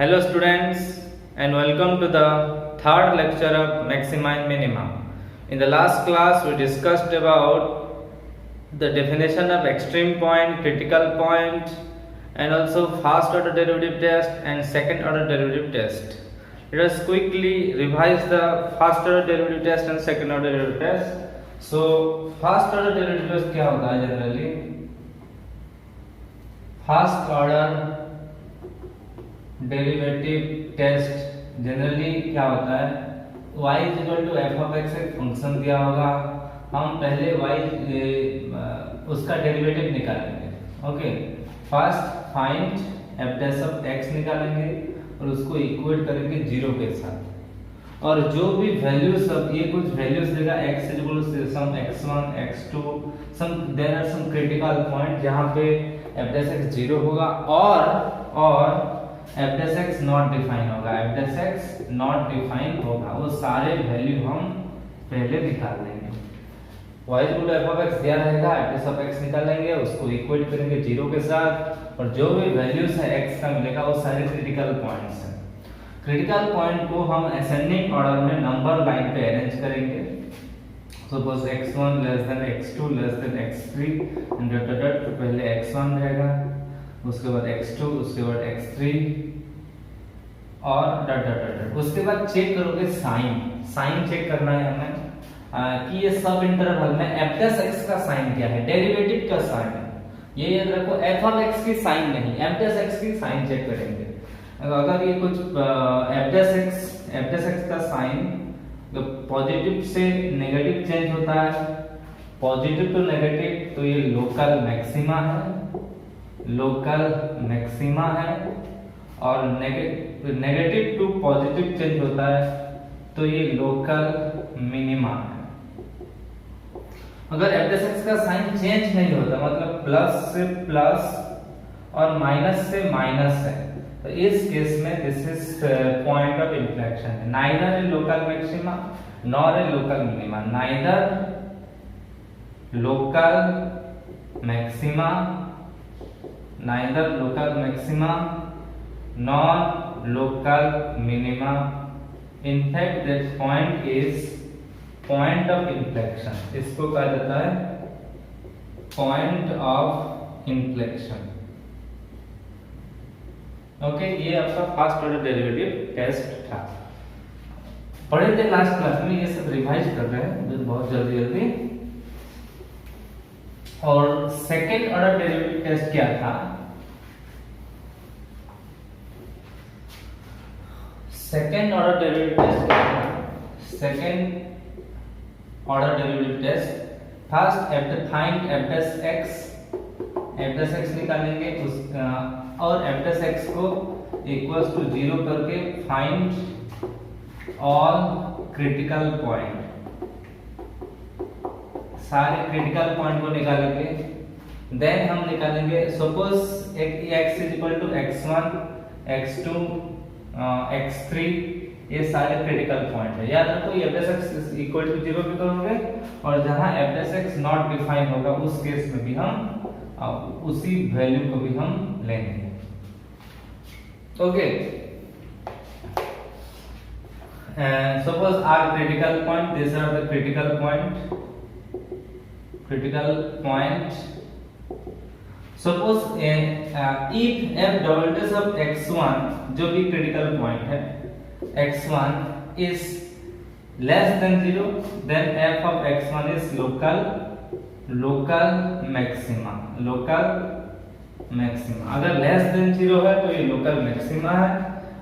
Hello students and welcome to the third lecture of maxima and minima. In the last class we discussed about the definition of extreme point, critical point and also first order derivative test and second order derivative test. Let us quickly revise the first order derivative test and second order derivative test. So first order derivative test क्या होता है generally? First order derivative test generally क्या होता है, y is equal to F of X एक function दिया होगा, हम पहले y उसका डेरिवेटिव निकालेंगे. Okay, first find F dash of X निकालेंगे और उसको इक्वेट करेंगे जीरो के साथ, और जो भी वैल्यूज सब ये कुछ वैल्यूज देगा x is equal to some x1 x2 some there are some critical point जहां पे एफ डैश एक्स जीरो होगा और F dash x not define होगा, f dash x not define होगा. वो सारे वैल्यू हम पहले निकाल लेंगे. y equal to F of x दिया रहेगा, एफ डैश ऑफ एक्स निकालेंगे, उसको इक्वेट करेंगे जीरो के साथ, और जो भी वैल्यूज है x का मिलेगा वो सारे क्रिटिकल पॉइंट्स हैं. क्रिटिकल पॉइंट को हम असेंडिंग ऑर्डर में नंबर लाइन पे अरेंज करेंगे. Suppose x1 less than x2 less than x3 and dot dot तो पहले x1 रहेगा, उसके बाद x2, उसके बाद x3 और डॉट डॉट डॉट. उसके बाद चेक करोगे साइन चेक करना है हमें कि ये सब इंटरवल में f डैश x का साइन क्या है, डेरिवेटिव का साइन है. ये याद रखो, f ऑफ x की साइन नहीं, f डैश x की साइन चेक करेंगे. अगर ये कुछ f डैश x का साइन पॉजिटिव से नेगेटिव चेंज होता है, पॉजिटिव टू नेगेटिव, तो ये लोकल मैक्सिमा है, लोकल मैक्सिमा है. और नेगेटिव टू पॉजिटिव चेंज होता है तो ये लोकल मिनिमा है. अगर एफ डैश एक्स का साइन चेंज नहीं होता, मतलब प्लस से प्लस और माइनस से माइनस है, तो इस केस में this is point of inflection. Neither A local maxima nor a local minima, neither local maxima neither local maxima nor local minima. In fact that point is point of inflection. इसको कहा जाता है point of inflection. Okay, ये आपका first order derivative test था. पढ़े थे last class में, ये सब रिवाइज कर रहे हैं बहुत जल्दी. और सेकेंड ऑर्डर डेरिवेटिव टेस्ट क्या था? सेकेंड ऑर्डर डेरिवेटिव टेस्ट क्या था? Second order derivative test, first find F dash X निकालेंगे और एफ डैश एक्स को इक्वल्स टू जीरो करके फाइंड ऑल क्रिटिकल पॉइंट, सारे क्रिटिकल पॉइंट को निकालेंगे. देन हम निकालेंगे suppose x is equal to x1 x2 x3, ये सारे क्रिटिकल पॉइंट है. याद रखो ये f(x) इक्वल टू जीरो भी करोगे, और जहां f(x) नॉट डिफाइन होगा उस केस में भी हम उसी वैल्यू को भी हम लेंगे. Okay, suppose are critical point, this are the critical point. Suppose if f double dash of x1, जो भी क्रिटिकल पॉइंट है, x1 is less than 0, then f of x1 is local maxima. अगर less than 0 है तो ये local maxima है.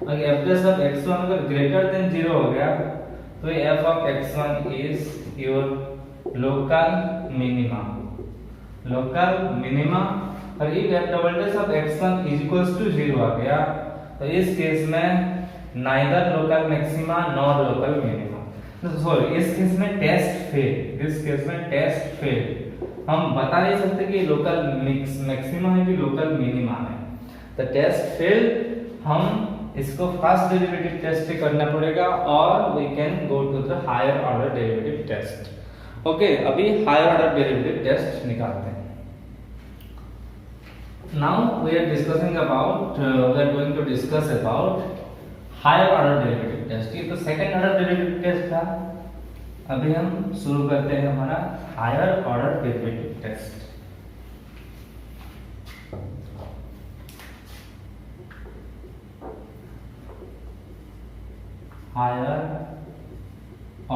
अगर f dash of x1 अगर greater than 0 हो गया तो ये f of x1 is your local minima. और if f double dash of x1 is equals to 0 आ गया तो इस केस में neither local maxima nor local minima. Sorry, इस केस में टेस्ट फेल. हम बता नहीं सकते कि लोकल मैक्सिमा है कि लोकल मिनिमा है. तो टेस्ट फेल, हम इसको फर्स्ट डेरिवेटिव टेस्ट करना पड़ेगा और we can go to the higher order derivative test. Okay, अभी हायर ऑर्डर डेरिवेटिव टेस्ट निकालते हैं. Now we are discussing about we are going to discuss about higher order derivative test. ये तो second order derivative test था. अभी हम शुरू करते हैं हमारा higher order derivative test. Higher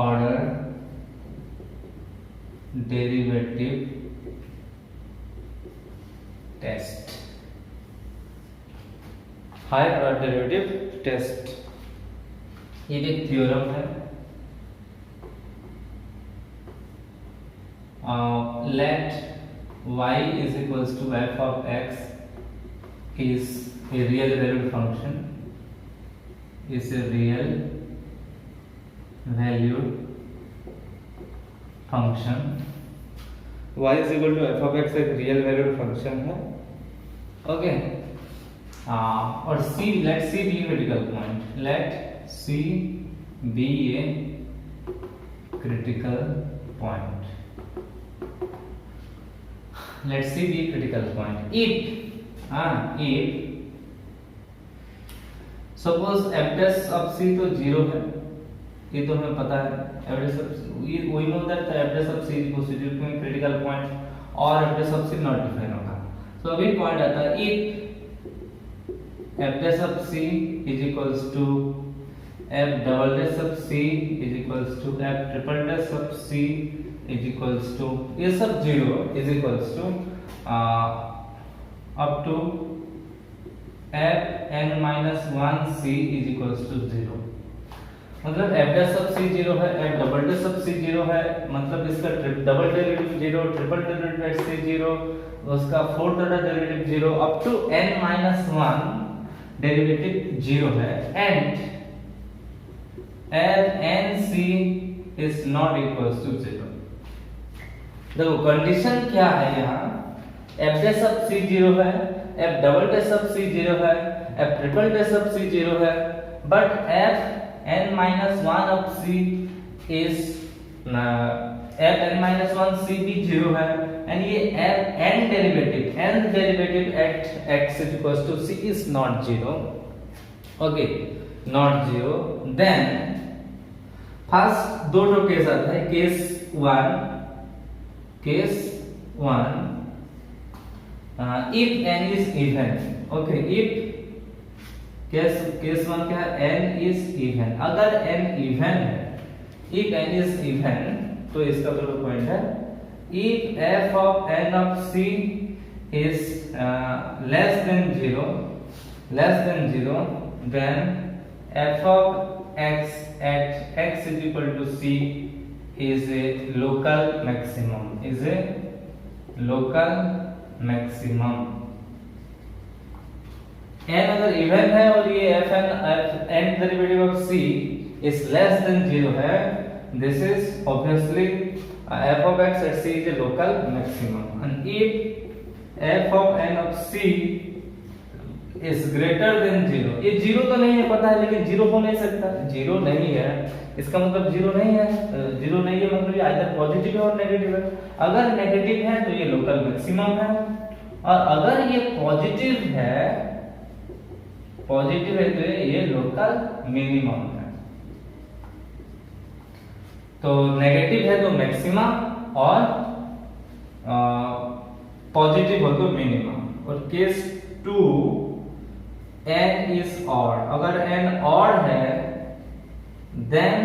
order derivative test. Higher order derivative test ये एक थ्योरम है. Let y is equals to f of x is a real valued function, is a real valued function. y is equal to f of x एक real valued function है. Okay. और c, let c be a critical point. Let c be a critical point. Let c be a critical point. If suppose f dash of c तो 0 है, ये तो हमें पता है. f dash of we know that f dash of c is equal to a critical point और f dash of c not define होगा. तो अभी पॉइंट आता है if f dash of c is equals to f double dash of c is equals to f triple dash of c is equals to ये सब 0 is equals to up to f n minus 1 c is equals to 0. मतलब f dash of c 0 है, f double dash of c 0 है, मतलब इसका double derivative 0, triple derivative c 0, उसका fourth order derivative 0 up to n minus 1 derivative 0 है. And f n c is not equals to 0. देखो condition क्या है यहाँ. f dash of c 0 है, f double dash of c 0 है, f triple dash of c 0 है, but f n minus 1 of c is f n minus 1 c भी 0 है. And ये f n derivative at x is equals to c is not 0. Okay, not 0. Then first दो case आता है. Case 1 if n is even. Okay, if case 1 क्या है, n is even. अगर n even है, if n is even तो इसका जो पॉइंट है if f of n of c is less than 0 then f of x at x is equal to c is a local maximum, is a local maximum. n अगर even है और ये f n derivative of c is less than 0 है, this is obviously f of x at c is a local maximum. And if f of n of c is greater than 0, ये 0 तो नहीं है पता है, लेकिन 0 हो नहीं सकता. 0 नहीं है इसका मतलब 0 नहीं है. 0 नहीं है मतलब ये आइदर पॉजिटिव है और नेगेटिव है. अगर नेगेटिव है तो ये लोकल मैक्सिमम है, और अगर ये पॉजिटिव है तो ये लोकल मिनिमम है. तो नेगेटिव है तो मैक्सिमा और पॉजिटिव हो तो मिनिमम. और केस 2 n is odd. अगर n odd है then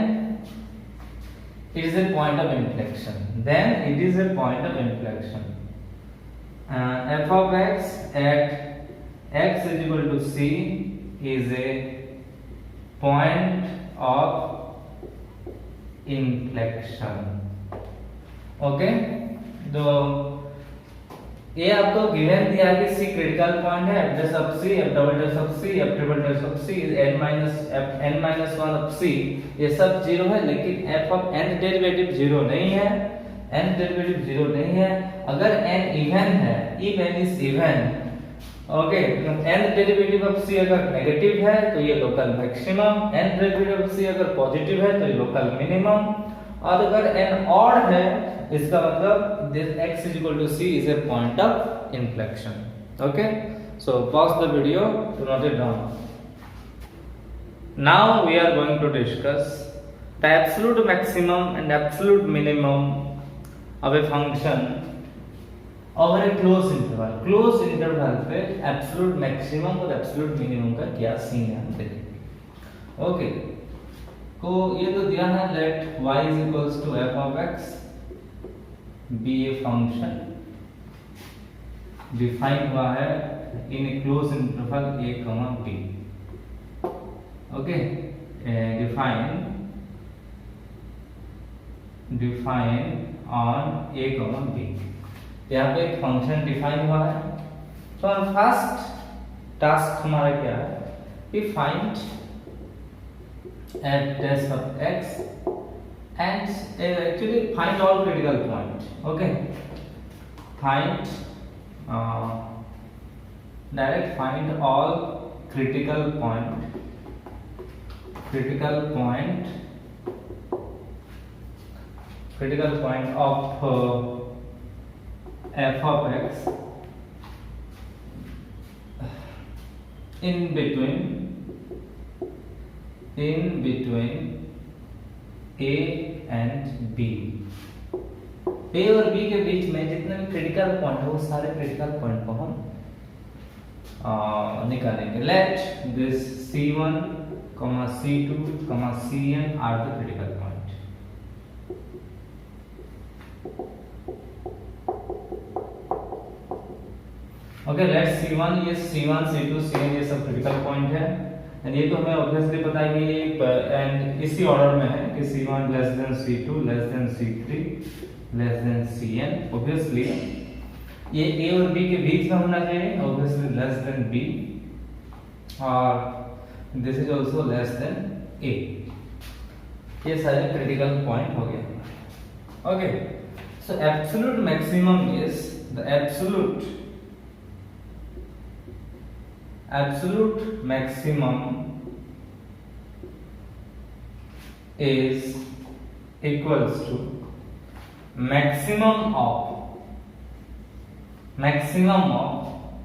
it is a point of inflection. F of x at x is equal to c is a point of inflection. Okay, तो ये आपको given दिया कि c क्रिटिकल पॉइंट है, f dash of c, f double dash of c, f triple dash of c, n minus 1 of c, ये सब 0 है. लेकिन f of n डेरिवेटिव 0 नहीं है, n डेरिवेटिव 0 नहीं है. अगर n इवन है, if n is even, okay, n derivative of c अगर नेगेटिव है तो ये local maximum, n derivative of c अगर पॉजिटिव है तो ये लोकल मिनिमम. और अगर n ऑड है इसका मतलब this x is equal to c is a point of inflection. Okay, so pause the video to note it down. Now we are going to discuss the absolute maximum and absolute minimum of a function over a closed interval. Closed interval पे absolute maximum और absolute minimum का क्या scene है हम देखेंगे. Okay, तो ये तो दिया है let y is equals to f of x be a function define हुआ है in a close interval a comma b. Okay, define on a comma b. यहाँ पे एक फंक्शन डिफाइन हुआ है. तो फर्स्ट टास्क हमारा क्या है कि find at test of x and actually find all critical point. Okay, find direct find all critical point of f of x in between a and b. a और b के बीच में जितने भी critical point है वो सारे critical point को हम निकालेंगे. Let this c1, c2, cn are the critical point. Okay, let c1, ये c1, c2, cn ये सब क्रिटिकल पॉइंट है. एंड ये तो हमें ऑब्वियसली पता है कि एंड इसी ऑर्डर में है कि c1 less than c2 less than c3 less than cn. Obviously ये a और b के बीच में होना चाहिए, ऑब्वियसली लेस देन b, और this is also less than a. ये सारे क्रिटिकल पॉइंट हो गए. Okay, so absolute maximum is the absolute maximum is equals to maximum of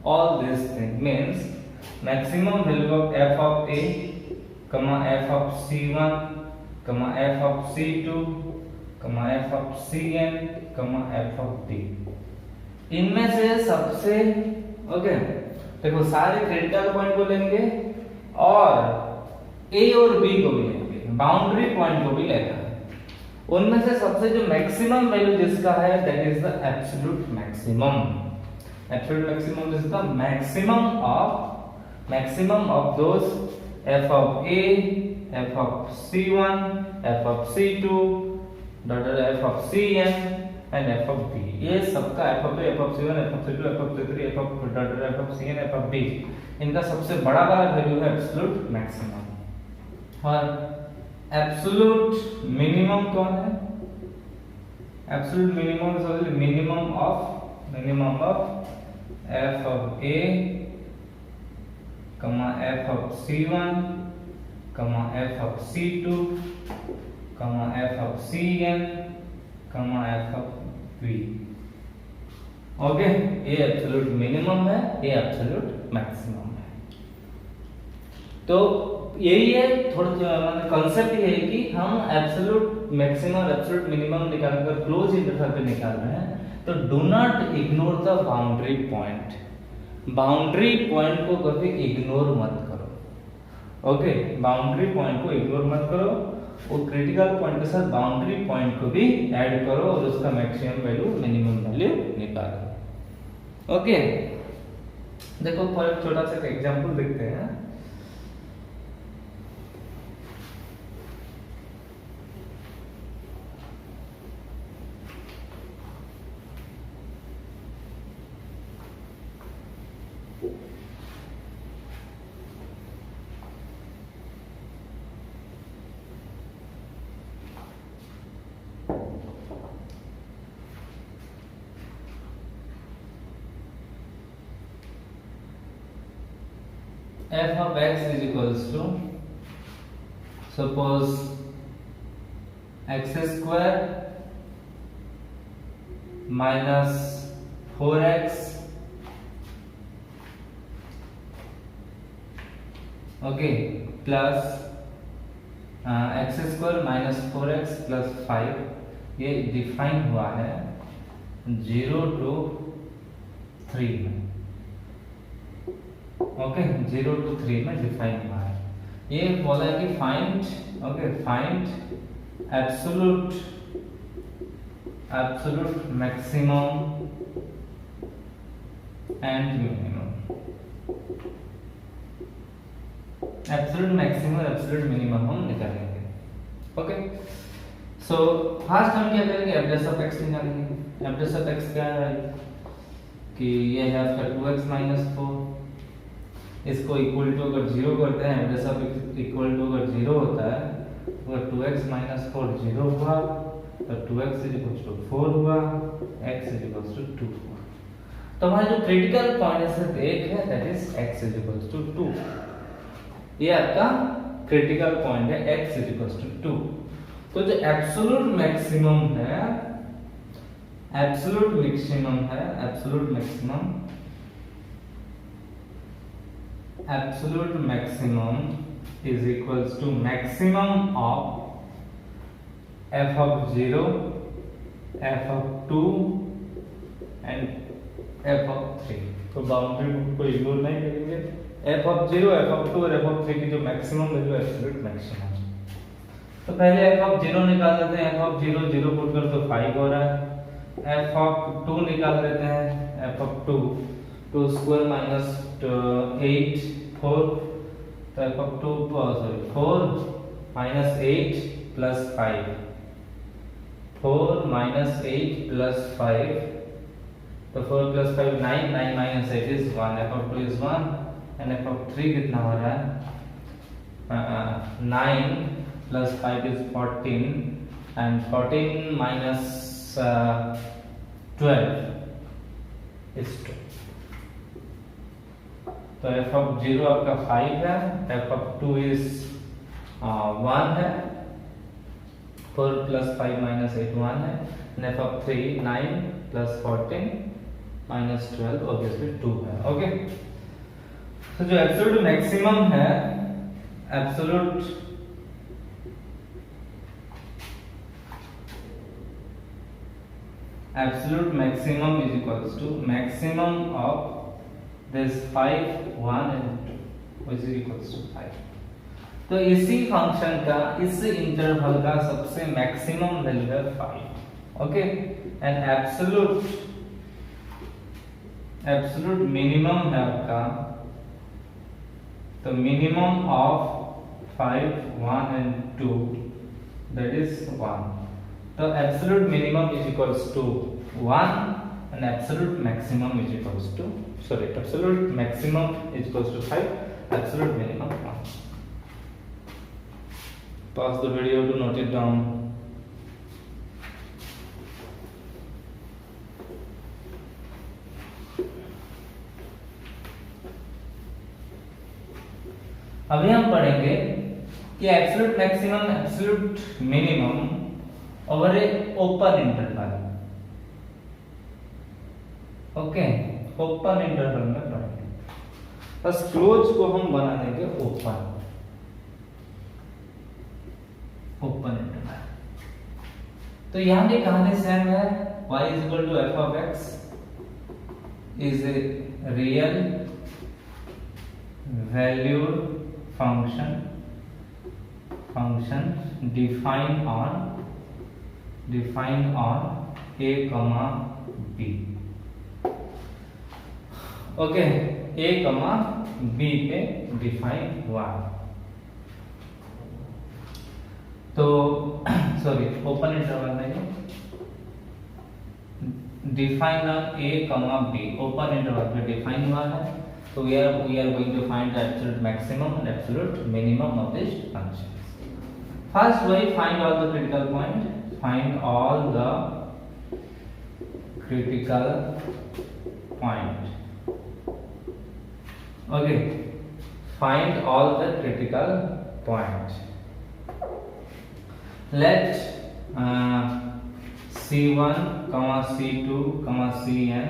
all these things. Means maximum value of f of a, f of c1, f of c2, f of cn, f of d. इनमें से सबसे okay देखो सारे critical point को लेंगे और a और b को भी लेंगे, बाउंड्री पॉइंट को भी लेना है. उनमें से सबसे जो मैक्सिमम वैल्यू जिसका है that is the absolute maximum. Absolute maximum is the maximum of those f of a, f of c1, f of c2, f of cn and f of b. ये सबका f of a, f of c1, f of c2, f of c3, f of cn, f of b, इनका सबसे बड़ा वाला value है absolute maximum. और absolute minimum कौन है? Absolute minimum is only minimum of f of a, f of c1, f of c2, f of cn, f of b. Okay, ये absolute minimum है, ये एब्सोल्यूट मैक्सिमम है. तो यही है थोड़ा मतलब कांसेप्ट ये है कि हम एब्सोल्यूट मैक्सिमम और एब्सोल्यूट मिनिमम निकालकर क्लोज इंटरवल पे निकाल रहे हैं. तो do not ignore the boundary point. Boundary point को कभी इग्नोर मत करो. ओके, बाउंड्री पॉइंट को इग्नोर मत करो, वो क्रिटिकल पॉइंट के साथ बाउंड्री पॉइंट को भी ऐड करो और उसका मैक्सिमम वैल्यू मिनिमम वैल्यू निकालो. ओके, देखो फॉर एक छोटा सा एग्जांपल देखते हैं. f of x is equals to, suppose x square minus 4x okay, plus x square minus 4x plus 5, ये डिफाइन हुआ है 0 to 3 में। ओके, 0 to 3 में डिफाइन हुआ है। ये बोला है कि find, okay, find absolute maximum and minimum. Absolute maximum, absolute minimum हम निकालेंगे। ओके, सो फर्स्ट हम क्या करेंगे, एवरेज ऑफ एक्स निकालेंगे। एवरेज ऑफ एक्स क्या है कि ये है आपका 2x माइनस 4, इसको इक्वल टू अगर 0 करते हैं, average of X equal to अगर 0 होता है, अगर 2x माइनस 4 0 हुआ तो 2x इज इक्वल टू 4 हुआ, x इज इक्वल टू 2 हुआ। तो हमारा जो क्रिटिकल पॉइंट है सिर्फ एक है, that is x is equal to 2। ये आपका क्रिटिकल पॉइंट है, x इज इक्वल टू 2। तो जो एब्सोल्यूट मैक्सिमम है, एब्सोल्यूट मैक्सिमम है, absolute maximum, absolute maximum is equals to maximum of f of 0, f of 2 and f of 3। तो boundary को ignore नहीं करेंगे। f of 0, f of 2 और f of 3 की जो मैक्सिमम वैल्यू एब्सोल्यूट मैक्सिमम। तो पहले f of 0 निकाल लेते हैं। f of 0 0 पुट कर तो 5 हो रहा है। f of 2 निकाल लेते हैं। f of 2 2 स्क्वायर माइनस 8 4, तो f of 2 4 minus 8 plus 5, 4 minus 8 plus 5, तो 4 plus 5 9, 9 minus 8 is 1, f of 2 is 1 and f of 3 कितना हो रहा है, 9 plus 5 is 14 and 14 minus 12 is 2। तो f of 0 आपका 5 है, f of 2 is 1 है, 4 प्लस 5 माइनस 8 1 है, and f of 3 9 plus 14 minus 12 obviously 2 है। ओके, तो जो एब्सोल्यूट मैक्सिमम है, absolute maximum is equals to maximum of this 5 1 and 2 which is equals to 5। तो इसी फंक्शन का, इस इंटरवल का सबसे मैक्सिमम वैल्यू है 5। ओके, एंड एब्सोल्यूट मिनिमम है आपका, तो minimum of 5 1 and 2 that is 1। तो absolute minimum is equals to 1 and absolute maximum is equals to, sorry, absolute maximum is equals to 5, absolute minimum 1। Pause the video to note it down। अभी हम पढ़ेंगे कि absolute maximum, absolute minimum over a open interval. Okay, open interval में पढ़ेंगे। बस close को हम बना देंगे ओपन, ओपन इंटरवल। तो यहां की कहानी सेम है, y is equal to f of x is a real valued function defined on a, b। Okay, a, b पे डिफाइन हुआ। तो सॉरी, ओपन इंटरवल में define on a, b, open interval पे डिफाइन हुआ है। तो we are going to find the absolute maximum and absolute minimum of this function। First way, find all the critical point, find all the critical point। Okay, find all the critical points। Let C1, C2, Cn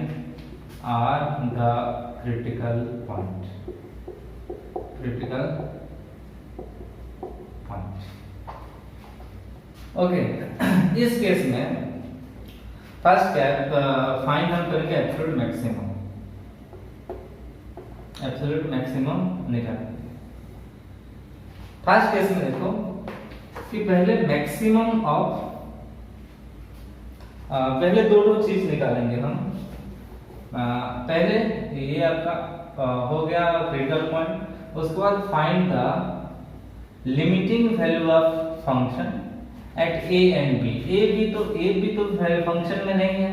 are the critical point। Critical okay इस case में first क्या है, find हम करेंगे absolute maximum. Absolute maximum निकालेंगे। First case में देखो कि पहले मैक्सिमम ऑफ पहले दो चीज निकालेंगे हम। पहले ये आपका हो गया क्रिटिकल पॉइंट। उसके बाद find the limiting value of function at A and B. A B तो फंक्शन में नहीं है,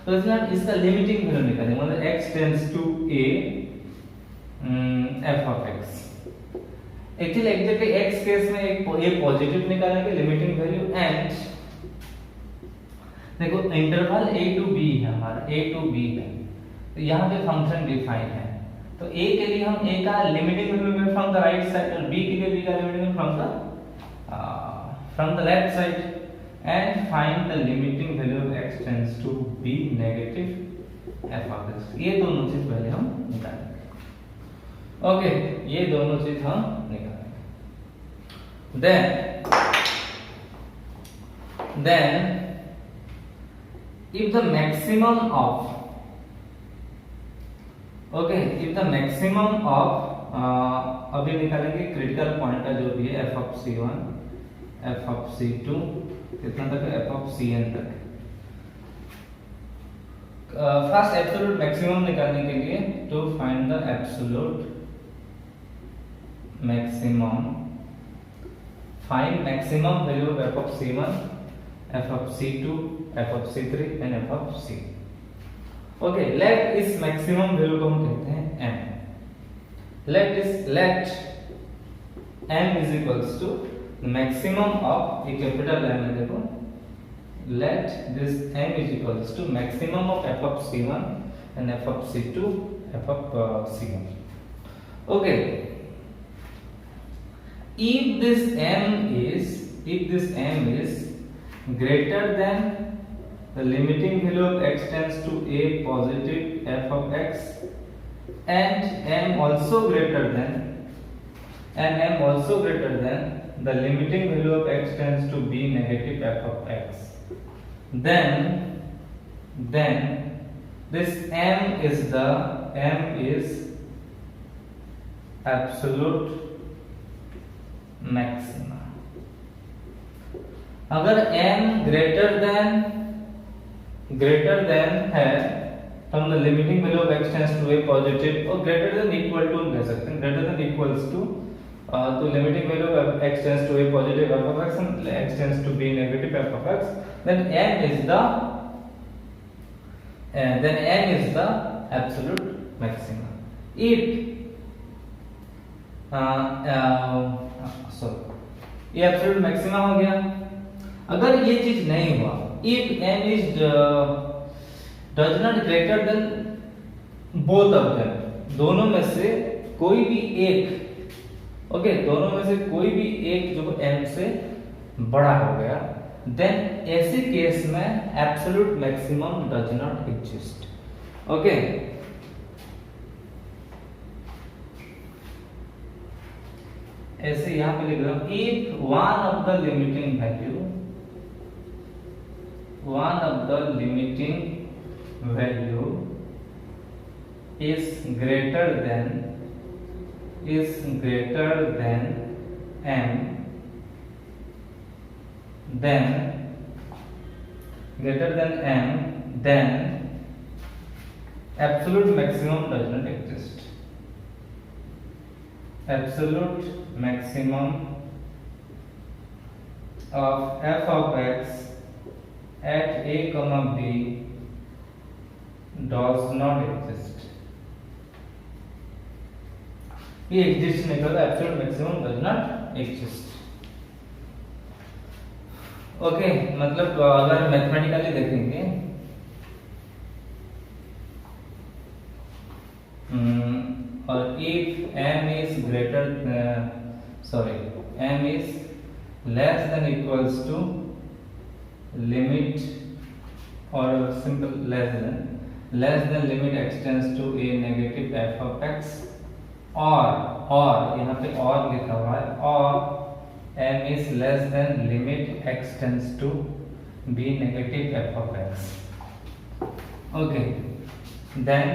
तो इसलिए हम इसका लिमिटिंग वैल्यू निकालेंगे, मतलब x tends to a f of x। Actually exactly x case में एक पॉजिटिव निकालेंगे लिमिटिंग वैल्यू, एंड देखो इंटरवल a टू b है हमारा, a टू b है, तो यहाँ पे फंक्शन डिफाइन है। तो a के लिए हम a का limiting value from the right side और b के लिए b का limiting from the left side, and find the limiting value of x tends to b negative f of x। ये दोनों चीज पहले हम निकालेंगे। ओके ये दोनों चीज हम निकालेंगे। then if the maximum of अभी निकालेंगे क्रिटिकल पॉइंट का जो भी है f of c1 f of c2 कितना तक है, f ऑफ cn तक। फर्स्ट एब्सोल्यूट मैक्सिमम निकालने के लिए to find the absolute maximum, find maximum value of f of c1 f of c2 f of c3 and f of c। Okay let इस maximum value को हम कहते हैं m। let m is equals to maximum of a capital M है, देखो let this m is equals to maximum of f of c1 and f of c2 f of c1। okay if this m is greater than the limiting value of x tends to a positive f of x, and m also greater than the limiting value of x tends to b negative f of x, then this m is absolute maximum। अगर m greater than है तो हम limiting value of x tends to a positive, और greater than equal to हम कह सकते हैं, greater than equals to तो limiting value of x tends to a positive f of x and x tends to b negative f of x, then m is the absolute maximum। if ये absolute maximum हो गया। अगर ये चीज नहीं हुआ, if m is does not greater than both of them, दोनों में से कोई भी एक, दोनों में से कोई भी एक जो m से बड़ा हो गया, then ऐसे केस में absolute maximum does not exist। ऐसे यहां पे लिख रहा हूं, if one of the limiting value is greater than m, then absolute maximum does not exist। absolute maximum of f of x at a comma b does not exist। ये exist नहीं करता, absolute maximum does not exist. मतलब अगर mathematically देखेंगे और if m is less than equals to limit or simple less than limit x tends to a negative f of x और यहाँ पे और लिखा हुआ है, और m is less than limit x tends to B negative f of x. Okay, then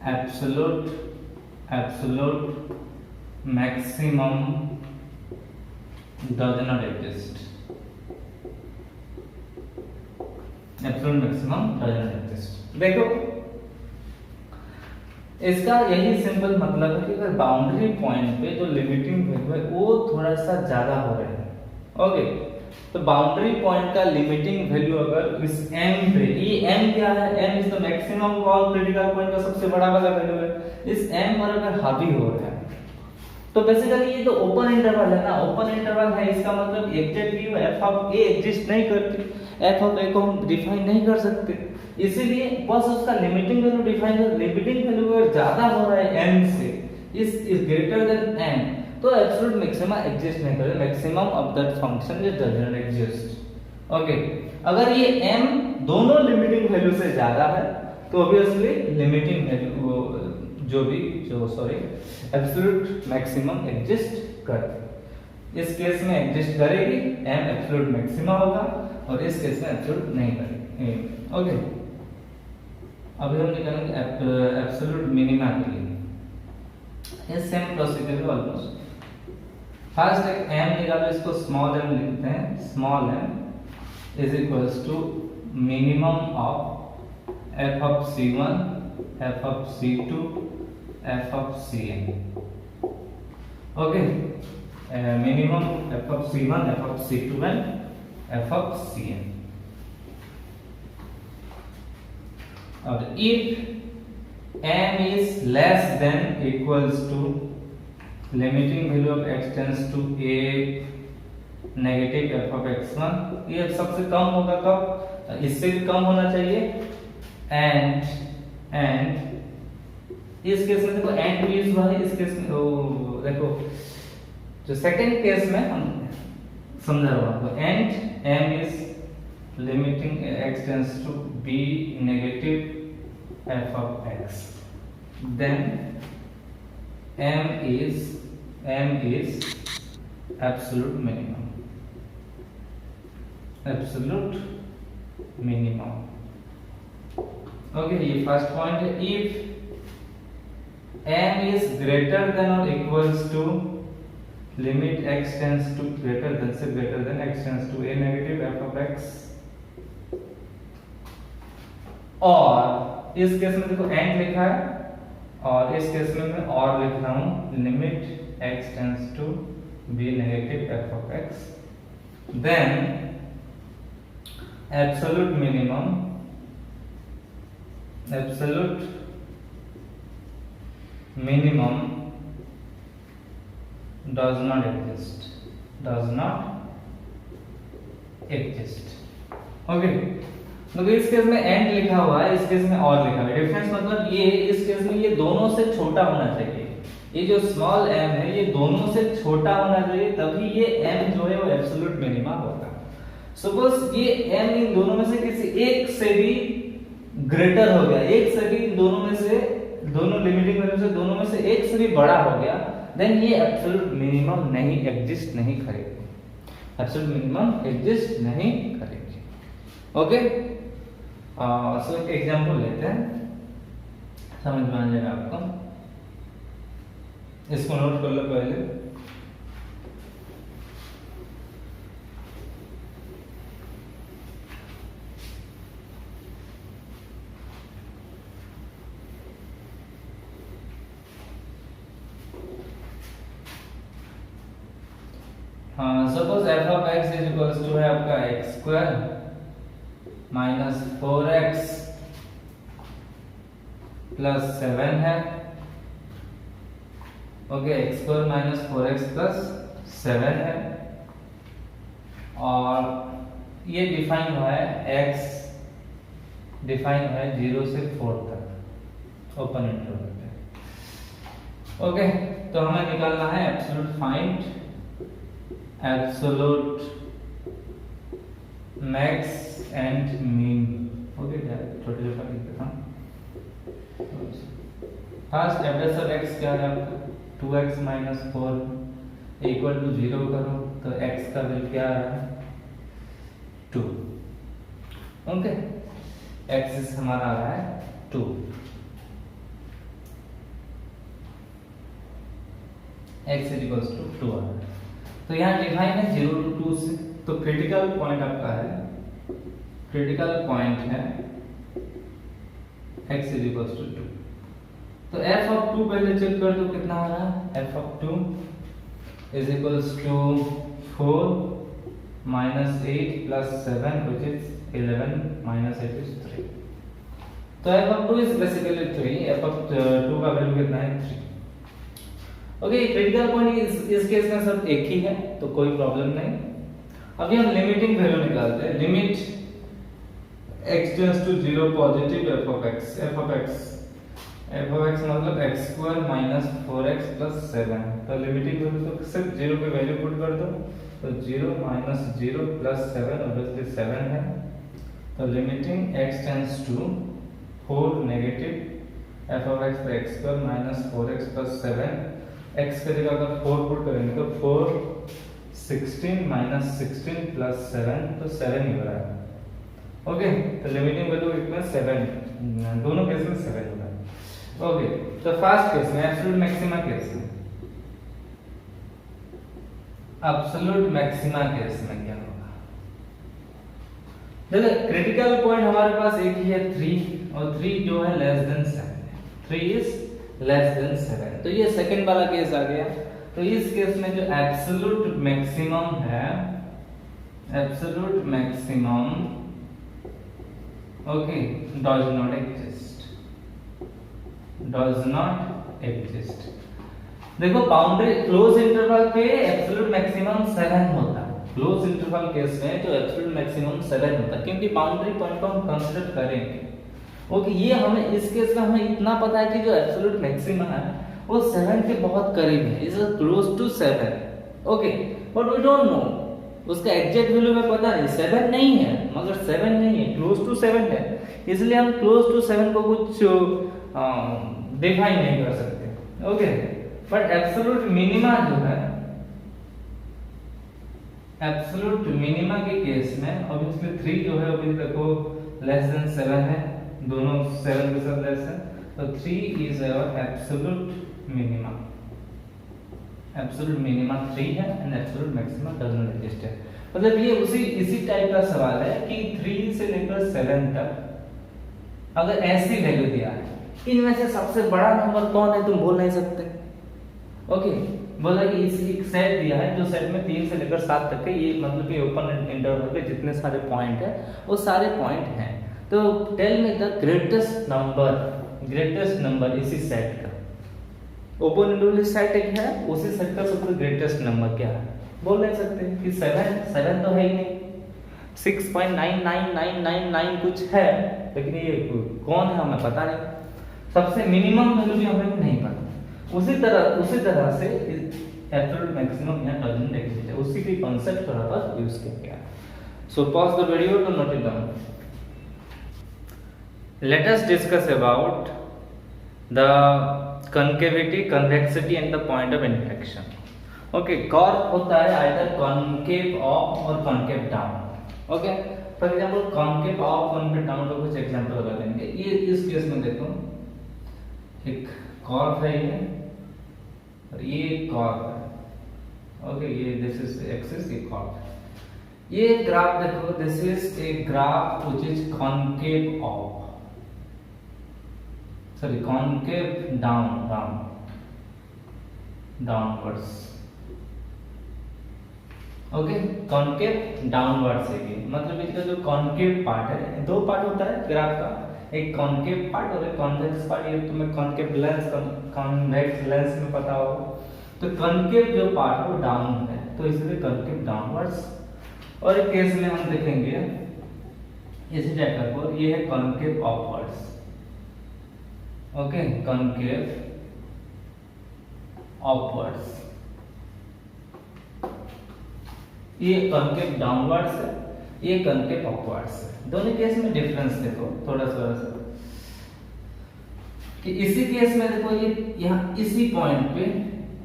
absolute maximum does not exist. Absolute maximum does not exist. देखो, इसका यही सिंपल मतलब है कि अगर बाउंड्री पॉइंट पे जो लिमिटिंग वैल्यू है वो थोड़ा सा ज्यादा हो रहा है. ओके, तो बाउंड्री पॉइंट का लिमिटिंग वैल्यू अगर इस m पे, ये m क्या है, m is the maximum of all critical point का सबसे बड़ा वाला वैल्यू है. इस m पर अगर हावी हो रहा है तो बेसिकली ये तो ओपन इंटरवल है ना, ओपन इंटरवल है, इसका मतलब exactly f of a exist नहीं करती, f ऑफ a को हम डिफाइन नहीं कर सकते, इसीलिए बस उसका लिमिटिंग वैल्यू डिफाइन कर. लिमिटिंग वैल्यू अगर ज्यादा हो रहा है m से, इज ग्रेटर देन m, तो एब्सोल्यूट मैक्सिमा एग्जिस्ट नहीं करेगा. Maximum of that function is does not exist. Okay, अगर ये m दोनों लिमिटिंग वैल्यू से ज्यादा है तो obviously limiting value absolute maximum exist करती. इस केस में एग्जिस्ट करेगी, m एब्सोल्यूट मैक्सिमा होगा, और इस केस में एब्सोल्यूट नहीं करेगी. ओके, अभी हम निकालेंगे एब्सोल्यूट मिनिमा के लिए. ये सेम प्रोसीजर है ऑलमोस्ट. फर्स्ट एक m निकालो, इसको स्मॉल m लिखते हैं. Small m is equals to minimum of f of c1, f of c2, f of cn. Okay, minimum f of c1, f of c2 and f of cn. और if m is less than equals to limiting value of x tends to a negative f of x1, ये सबसे कम होगा कब, इससे भी कम होना चाहिए. And इस केस में देखो एंड भी यूज हुआ है. इस केस में देखो जो सेकंड केस में हम समझा रहा हूं, and m is limiting x tends to be negative f of x, then m is absolute minimum. Okay, ये फर्स्ट पॉइंट है. if m is greater than or equals to limit x tends to greater than x tends to a negative f of x, और इस case में देखो and लिखा है, और इस केस में मैं और लिख रहा हूं limit x tends to be negative f of x, then absolute minimum does not exist. Okay, तो इस केस में एंड लिखा हुआ है, इस केस में और लिखा हुआ है. डिफरेंस मतलब ये, इस केस में ये दोनों से छोटा होना चाहिए. ये जो स्मॉल m है ये दोनों से छोटा होना चाहिए, तभी ये m जो है वो एब्सोल्यूट मिनिमा होगा. सपोज ये m इन दोनों में से किसी एक से भी ग्रेटर हो गया, एक से भी दोनों में से, दोनों लिमिटिंग वैल्यू से दोनों में से एक से भी बड़ा हो गया, देन ये एब्सोल्यूट मिनिमम नहीं एग्जिस्ट नहीं करेगी. एब्सोल्यूट मिनिमम एग्जिस्ट नहीं करेगी. ओके, सो एक एग्जांपल लेते हैं, समझ में आ जाएगा आपको. इसको नोट कर लो पहले. Suppose f of x is equals to है आपका x square minus 4x plus 7 है. Okay, x square minus 4x plus 7 है, और ये डिफाइन हुआ है, x डिफाइन हुआ है 0 से 4 तक ओपन इंटरवल पे. ओके, तो हमें निकालना है absolute find absolute max and mean. Okay, छोटे छोटे लिख देता हूं. First F dash of x क्या है आपका 2x माइनस 4 इक्वल टू 0 करो तो x का वैल्यू क्या आ रहा है 2। ओके, x हमारा आ रहा है 2। x इक्वल्स टू 2 आ रहा है। तो यहाँ डिफाइन है 0 to 2 से। तो क्रिटिकल पॉइंट आपका है, क्रिटिकल पॉइंट है x इक्वल्स टू 2। तो f ऑफ 2 पहले चेक कर दो कितना आ रहा है। f of 2 is equals to 4 minus 8 plus 7 which is 11 minus 8 is 3। तो f of 2 is basically 3, f of 2 का वैल्यू कितना है 3। ओके, क्रिटिकल पॉइंट इस केस में सब एक ही है तो कोई प्रॉब्लम नहीं। अभी हम लिमिटिंग वैल्यू निकालते हैं। Limit x tends to 0 positive f of x मतलब x square minus 4x plus 7। तो लिमिटिंग वैल्यू तो सिर्फ 0 पे वैल्यू पुट कर दो तो 0 माइनस 0 प्लस 7 ऑब्वियसली 7 है। तो limiting x tends to 4 negative f of x by x square minus 4x plus 7। x की जगह अगर 4 पुट करेंगे तो 4 16 माइनस 16 प्लस 7 तो 7 ही हो रहा है। ओके, तो लिमिटिंग वैल्यू कितना 7, दोनों केस में 7 हो रहा है। ओके, तो फर्स्ट केस में एब्सोल्यूट मैक्सिमा केस में, एब्सोल्यूट मैक्सिमा केस में क्या होगा। देखो क्रिटिकल पॉइंट हमारे पास एक ही है 3 और 3 जो है less than 7, 3 is less then 7। तो ये सेकंड वाला केस आ गया। तो इस केस में जो एब्सोल्यूट मैक्सिमम है, absolute maximum okay does not exist, does not exist. देखो बाउंड्री क्लोज इंटरवल पे एब्सोल्यूट मैक्सिमम 7 होता है। क्लोज इंटरवल केस में जो एब्सोल्यूट मैक्सिमम 7 होता है क्योंकि बाउंड्री पॉइंट को हम कंसीडर करेंगे। ओके, ये हमें इस केस में हमें इतना पता है कि जो एब्सोल्यूट मैक्सिमम है वो 7 के बहुत करीब है, is close to 7। Okay, but we don't know उसका एग्जैक्ट वैल्यू में पता नहीं, 7 नहीं है, मगर 7 नहीं है, क्लोज टू 7 है, इसलिए हम क्लोज टू 7 को कुछ डिफाइन नहीं कर सकते। ओके, बट एब्सोल्यूट मिनिमा जो है, एब्सोल्यूट मिनिमा के केस में ऑब्वियसली 3 जो है अभी देखो लेस देन 7 है, दोनों 7 के साथ लेस है, तो 3 is our absolute minima. Absolute minima 3 है and absolute maxima does not exist है। मतलब ये इसी टाइप का सवाल है कि 3 से लेकर 7 तक अगर ऐसी वैल्यू दिया है, इनमें से सबसे बड़ा नंबर कौन है तुम बोल नहीं सकते। ओके, बोला कि इस एक सेट दिया है जो सेट में 3 से लेकर 7 तक है, ये मतलब कि ओपन इंटरवल पे जितने सारे पॉइंट है वो सारे पॉइंट हैं। तो tell me the greatest number इसी सेट का, ओपन इंटरवल सेट एक है, उसी सेट का सबसे ग्रेटेस्ट नंबर क्या है बोल नहीं सकते कि 7 तो है ही नहीं, 6.99999 कुछ है, लेकिन ये कौन है हमें पता नहीं, सबसे मिनिमम वैल्यू भी हमें नहीं पता। उसी तरह से एब्सोल्यूट मैक्सिमम यहाँ डजंट एग्जिस्ट है, उसी के कांसेप्ट को यहाँ पर यूज किया गया। So pause the video to note it down. Let us discuss about the concavity, convexity and the point of inflection. Okay, curve होता है either concave up और concave down. Okay, for example concave up, concave down का कुछ example लगा देंगे। ये इस case में देखो एक कर्व है ये और ये कर्व है। ओके, ये दिस इज एक्सिस, ये कर्व। ये ग्राफ देखो, this is a graph which is concave up, sorry concave downwards। Okay, concave downwards है ये, मतलब इसका जो concave पार्ट है, दो पार्ट होता है ग्राफ का, एक concave पार्ट और एक convex पार्ट। ये तुम्हें concave लेंस convex लेंस में पता होगा। तो concave जो पार्ट है वो डाउन है, तो इसलिए concave downwards। और एक केस में हम देखेंगे इसी टाइप का, ये है concave upwards। Okay, concave upwards, ये concave downwards है, ये concave upwards है। दोनों केस में डिफरेंस देखो थोड़ा सा। कि इसी केस में देखो ये यहाँ इसी पॉइंट पे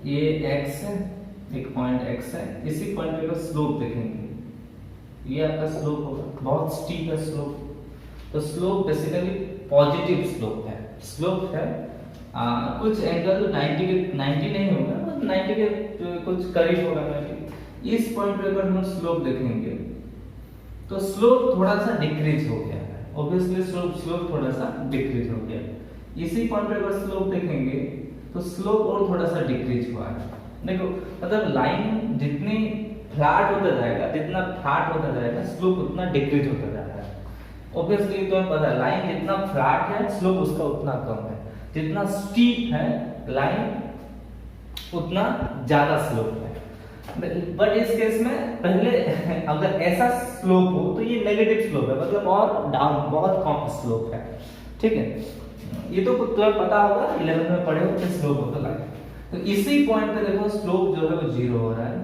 ये x है, एक पॉइंट x है, इसी पॉइंट पे का स्लोप देखेंगे, ये आपका स्लोप होगा, बहुत स्टीप है स्लोप। तो स्लोप बेसिकली पॉजिटिव स्लोप है, स्लोप है कुछ एंगल 90 नहीं होगा, 90 के कुछ करीब होगा। इस पॉइंट पे अगर हम स्लोप देखेंगे तो स्लोप थोड़ा सा डिक्रीज हो गया है, ऑब्वियसली स्लोप थोड़ा सा डिक्रीज हो गया। इसी पॉइंट पे अगर स्लोप देखेंगे तो स्लोप और थोड़ा सा डिक्रीज हुआ है। देखो मतलब लाइन जितनी फ्लैट होता जाएगा, जितना फ्लैट होता जाएगा स्लोप उतना डिक्रीज होता जाएगा। ऑब्वियसली तुम्हें पता है लाइन जितना फ्लैट है स्लोप उसका उतना कम है, जितना स्टीप है लाइन उतना ज्यादा स्लोप है। बट इस केस में पहले अगर ऐसा स्लोप हो तो ये नेगेटिव स्लोप है, मतलब और डाउन बहुत कम स्लोप है, ठीक है। ये तो तुम्हें पता होगा 11th में पढ़े हो स्लोप होता लाइन। तो इसी पॉइंट पे देखो स्लोप जो है वो 0 हो रहा है,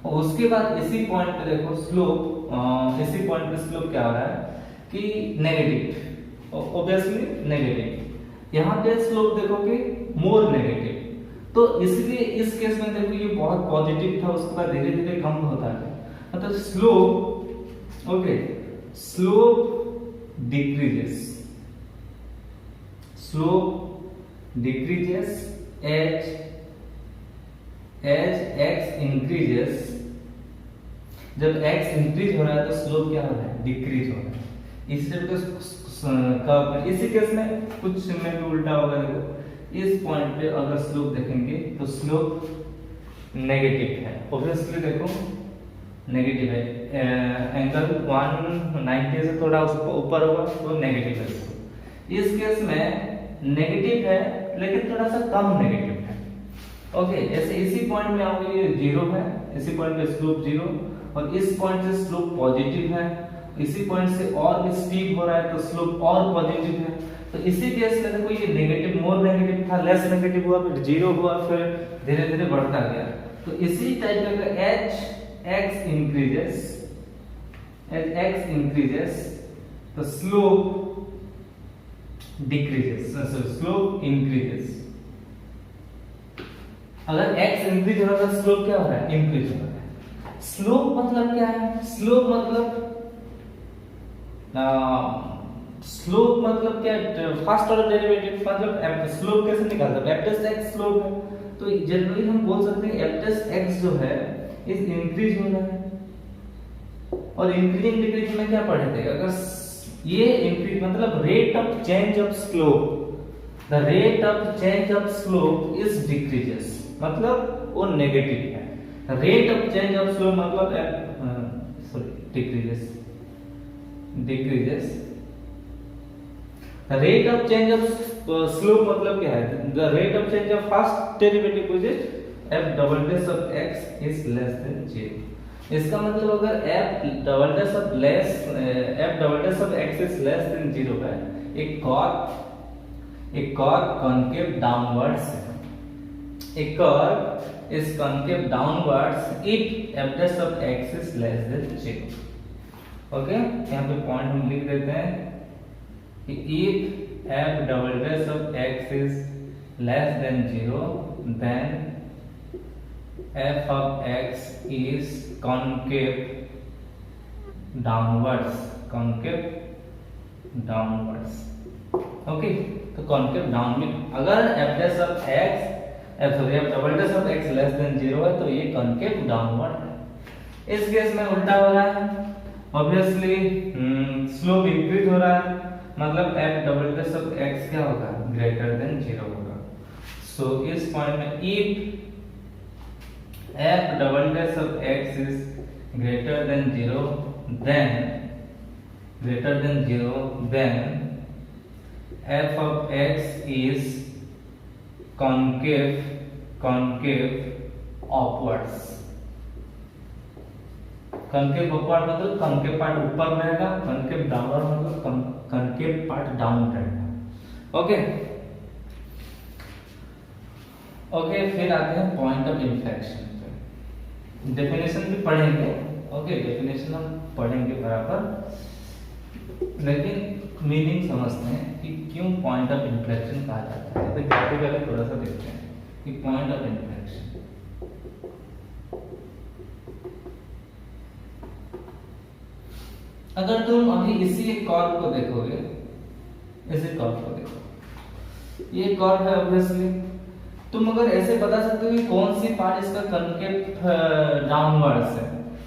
और उसके बाद इसी पॉइंट पे देखो स्लोप इसी पॉइंट पे स्लोप क्या हो रहा है कि नेगेटिव, ऑब्वियसली नेगेटिव। यहाँ पे स्लोप देखोगे मोर नेगेटिव, तो इसलिए इस केस में देखो ये बहुत पॉजिटिव था, उसके बाद धीरे धीरे कम होता है, मतलब slope okay slope decreases, slope decreases as x increases. जब x इंक्रीज हो रहा है तो स्लोप क्या हो रहा है, डिक्रीज हो रहा है। इसी केस में कुछ में भी उल्टा होगा। देखो इस पॉइंट पे अगर स्लोप देखेंगे तो स्लोप नेगेटिव है, ऑब्वियसली देखो नेगेटिव है, एंगल 190 से थोड़ा ऊपर होगा तो नेगेटिव है। इस केस में नेगेटिव है लेकिन थोड़ा सा कम नेगेटिव है, ओके। ऐसे इसी पॉइंट में आओगे ये 0 है, इसी पॉइंट पे स्लोप 0, और इस पॉइंट से स्लोप पॉजिटिव है, इसी पॉइंट से और भी स्टीप हो रहा है तो स्लोप और पॉजिटिव है। तो इसी केस में देखो ये नेगेटिव मोर नेगेटिव था, लेस नेगेटिव हुआ, फिर 0 हुआ, फिर धीरे धीरे बढ़ता गया। तो इसी टाइप का x इंक्रीजेस तो स्लोप डिक्रीजेस, स्लोप इंक्रीजेस। अगर x इंक्रीज हो रहा है स्लोप क्या हो रहा है, इंक्रीज हो रहा है। स्लोप मतलब क्या है, स्लोप मतलब क्या है, फर्स्ट ऑर्डर डेरिवेटिव, मतलब स्लोप कैसे निकालते हैं, f(x) स्लोप है, तो जनरली हम बोल सकते हैं f(x) जो है इस इंक्रीज हो रहा है। और इंक्रीजिंग डिक्रीज में क्या पढ़े थे, अगर ये इंक्रीज मतलब rate of change of slope, the rate of change of slope is decreases, मतलब वो नेगेटिव है। Rate of change of slope मतलब decreases, rate of change of slope मतलब क्या है, the rate of change of first derivative which is f' of x is less than 0। इसका मतलब अगर f' of x is less than 0 है, एक curve concave downwards है, एक curve is concave downwards if f' of x is less than 0। Okay, यहाँ पे point हम लिख देते हैं कि if f' of x is less than 0 then f of x is concave downwards, okay. तो कॉन्केव डाउन में अगर f' of x f' of x less than 0 है तो ये कॉन्केव डाउनवर्ड है। इस केस में उल्टा हो रहा है, ऑब्वियसली स्लोप इंक्रीज हो रहा है, मतलब f' of x क्या होगा, ग्रेटर देन 0 होगा। सो इस पॉइंट में if f' of x is greater than 0 then f of x is concave upwards। concave upward मतलब concave पार्ट ऊपर रहेगा, concave downward मतलब concave पार्ट डाउन रहेगा। ओके ओके, फिर आते हैं पॉइंट ऑफ इन्फ्लेक्शन पे। डेफिनेशन भी पढ़ेंगे, ओके डेफिनेशन हम पढ़ेंगे बराबर, लेकिन मीनिंग समझते हैं कि क्यों पॉइंट ऑफ इन्फ्लेक्शन कहा जाता है। तो ग्राफिकली थोड़ा सा देखते हैं कि पॉइंट ऑफ इन्फ्लेक्शन, अगर तुम अभी इसी कर्व को देखोगे, इसी कर्व को देखो, ये कर्व है ऑब्वियसली, तुम अगर ऐसे बता सकते हो कि कौन सी पार्ट इसका कनकेव डाउनवर्ड्स है,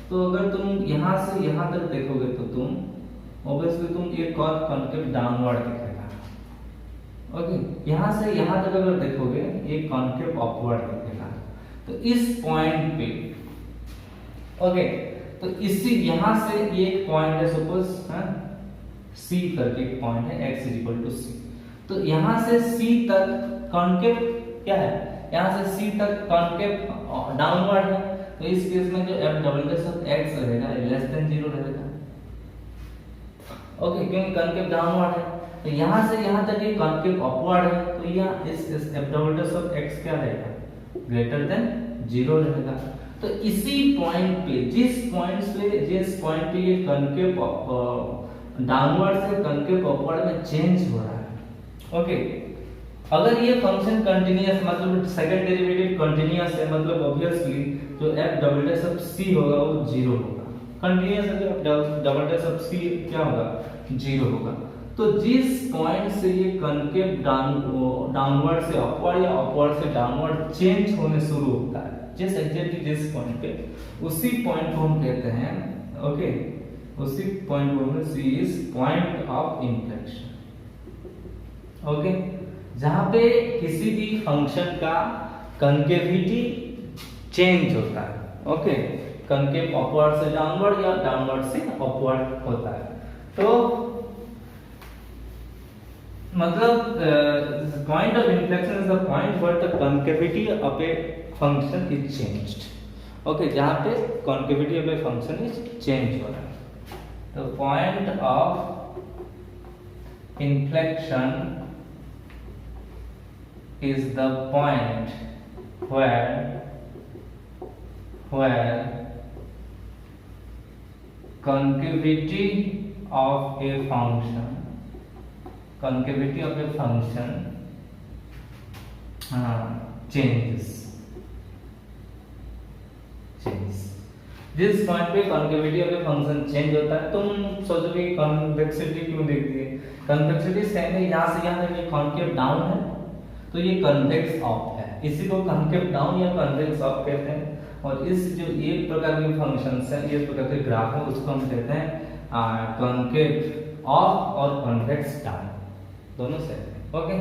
तो अगर तुम यहां से यहां तक देखोगे तो तुम ऑब्वियसली तुम ये कर्व कनकेव डाउनवर्ड दिखेगा। ओके, यहां से यहां तक अगर देखोगे ये कनकेव अपवर्ड दिखेगा। तो इस पॉइंट पे ओके, तो इसी यहां से ये एक पॉइंट है, सपोज सी करके एक पॉइंट है, x = c। तो यहां से c तक कॉन्केव क्या है, यहां से c तक कॉन्केव डाउनवर्ड है। तो इस केस में जो f double dash of x रहेगा लेस देन 0 रहेगा। ओके, क्योंकि कॉन्केव डाउनवर्ड है। तो यहां से यहां तक ये कॉन्केव अपवर्ड है, तो यहां इस f double dash of x क्या रहेगा, ग्रेटर देन 0 रहेगा। तो इसी पॉइंट पे, जिस पॉइंट पे ये कॉन्केव डाउनवर्ड से कॉन्केव अपवर्ड में चेंज हो रहा है। ओके, अगर ये फंक्शन कंटीन्यूअस मतलब सेकंड डेरिवेटिव कंटीन्यूअस है, मतलब ऑब्वियसली जो f double dash of c होगा वो 0 होगा। कंटीन्यूअस है तो f double dash of c क्या होगा, 0 होगा। तो जिस पॉइंट से ये कॉन्केव डाउनवर्ड से अपवर्ड या अपवर्ड से डाउनवर्ड चेंज होने शुरू होता है, जिस एग्जैक्टली जिस पॉइंट पे, उसी पॉइंट को हम कहते हैं, ओके, उसी पॉइंट को हम c is point of inflection. Okay, जहां पे किसी भी फंक्शन का कॉन्केविटी चेंज होता है। ओके, कॉन्केव अपवर्ड से डाउनवर्ड या डाउनवर्ड से अपवर्ड होता है। तो मतलब point of inflection is the point where the concavity of a function is changed. Okay, जहां पे concavity of a function is change हो रहा है। तो point of inflection is the point where concavity of a function changes। जिस point पे concavity of a function change होता है, तुम सोचोगे कन्वेक्सिटी क्यों देखती है, कन्वेक्सिटी सेम है, यहां से यहां तक ये कॉन्केव डाउन है तो ये कन्वेक्स अप है, इसी को कॉन्केव डाउन या कन्वेक्स अप कहते हैं। और इस जो एक प्रकार के फंक्शंस हैं, ये प्रकार के ग्राफ है, उसको हम कहते हैं कॉन्केव अप और कन्वेक्स डाउन, दोनों सेम है। ओके,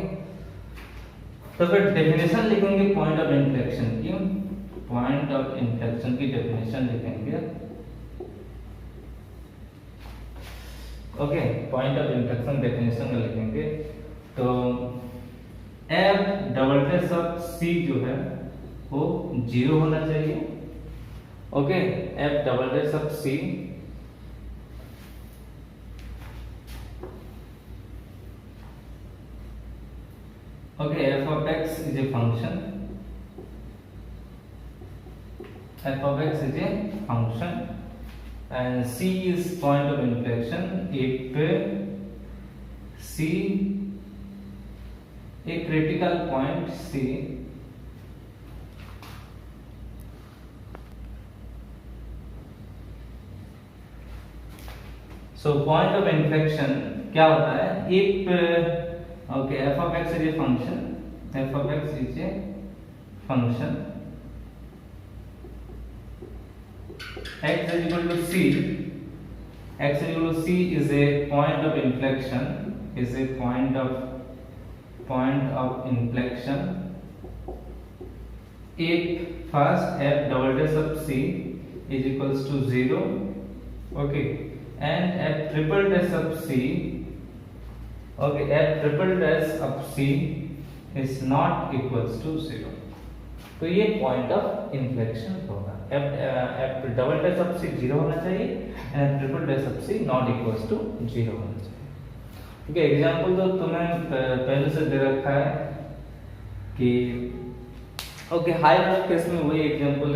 तो फिर डेफिनेशन लिखेंगे पॉइंट ऑफ इन्फ्लेक्शन की, पॉइंट ऑफ इन्फ्लेक्शन की डेफिनेशन लिखेंगे। Okay, point of inflection definition में लिखेंगे तो f double dash of c जो है वो 0 होना चाहिए। Okay, f double dash of c okay, f of x is a function, f of x is a function and c is point of inflection। if c a critical point C so point of inflection क्या होता है, एक okay f of x is a function, f of x is a function, x is equal to c, x is equal to c is a point of inflection, is a point of inflection if first f double dash of c is equals to 0, okay, and f triple dash of c, okay, f triple dash of c is not equals to 0, तो ये point of inflection होगा। f double dash of c 0 होना चाहिए and triple dash of c not equals to 0 होना चाहिए। ठीक है, example तो तुम्हें पहले से दे रखा है कि ओके, हाई वाला केस में वही एग्जांपल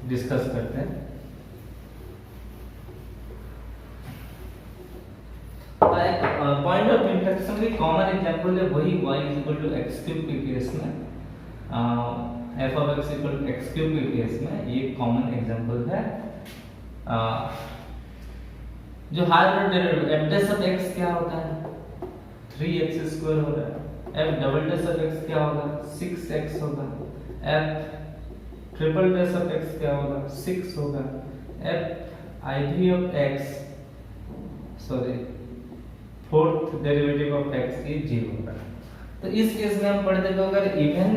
डिस्कस करते हैं। पॉइंट ऑफ फ्रैक्शन की कॉमन एग्जांपल है वही y = x³ के केस में, f of x = x³ के केस में ये कॉमन एग्जांपल है। जो higher order derivative f dash of x क्या होता है, 3x² हो रहा है। f double dash of x क्या होगा, 6x होगा। f triple dash of x क्या होगा, 6 होगा। f i3 of x sorry fourth derivative of x की 0 होगा। तो इस केस में हम पढ़ते तो अगर इवन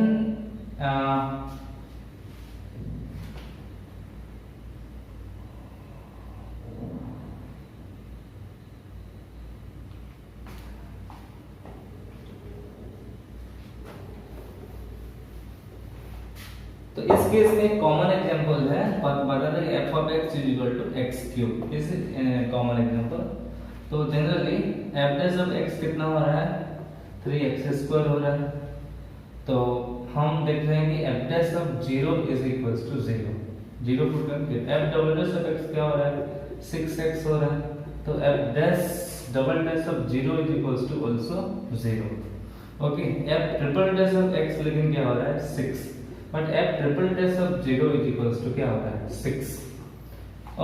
तो इस केस में एक कॉमन एग्जांपल है, बता दें f of x = x³, इस कॉमन एग्जांपल। तो generally f dash of x कितना हो रहा है, 3x² हो रहा है। तो हम देख रहे हैं कि f डैश ऑफ 0 = 0, 0 पुट करके f double dash of x क्या हो रहा है, 6x हो रहा है। तो f dash double dash of 0 = also 0। Okay, f triple dash of x लेकिन क्या हो रहा है, 6, but f triple dash of 0 = क्या होता है, 6।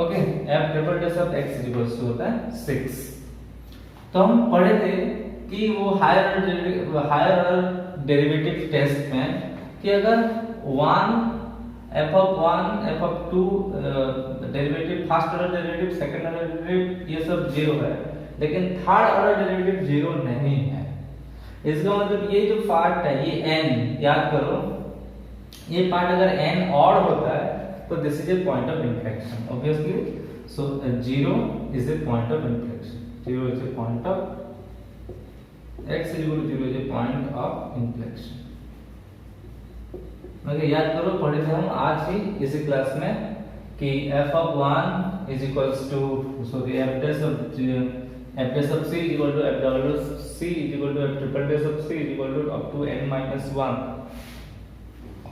Okay, f triple dash of x = होता है 6। तो हम पढ़े थे कि वो हायर ऑर्डर डेरिवेटिव टेस्ट में कि अगर 1 f of 1 f of 2 derivative, first order derivative, second order derivative ये सब 0 है, लेकिन थर्ड ऑर्डर डेरिवेटिव 0 नहीं है। इसका मतलब ये जो पार्ट है ये n, याद करो ये पार्ट अगर n ऑड होता है तो this is a point of inflection obviously. So 0 is a point of inflection, 0 is a point of x = 0 is a point of inflection। मतलब याद करो, पढ़े थे हम आज ही इसी क्लास में कि f of 1 is equals to f dash of c is equal to f double dash c is equal to f triple dash of c is equal to up to n-1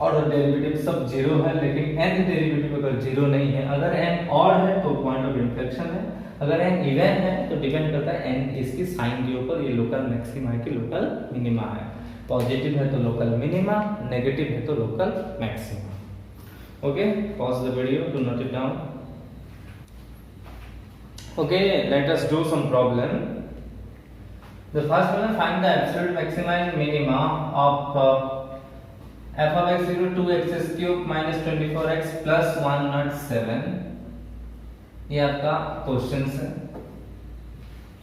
और derivative सब 0 है, लेकिन n derivative अगर 0 नहीं है, अगर n odd है तो पॉइंट ऑफ इन्फ्लेक्शन है, अगर n इवन है तो डिपेंड करता है n इसकी साइन के ऊपर, ये लोकल मैक्सिमा है कि लोकल मिनिमा है। पॉजिटिव है तो लोकल मिनिमा, नेगेटिव है तो local maxima. Okay, pause the video to note it down. Okay, let us do some problem. The first one, find the absolute maxima and minima of f of x = 2x³ - 24x + 107। ये आपका question है,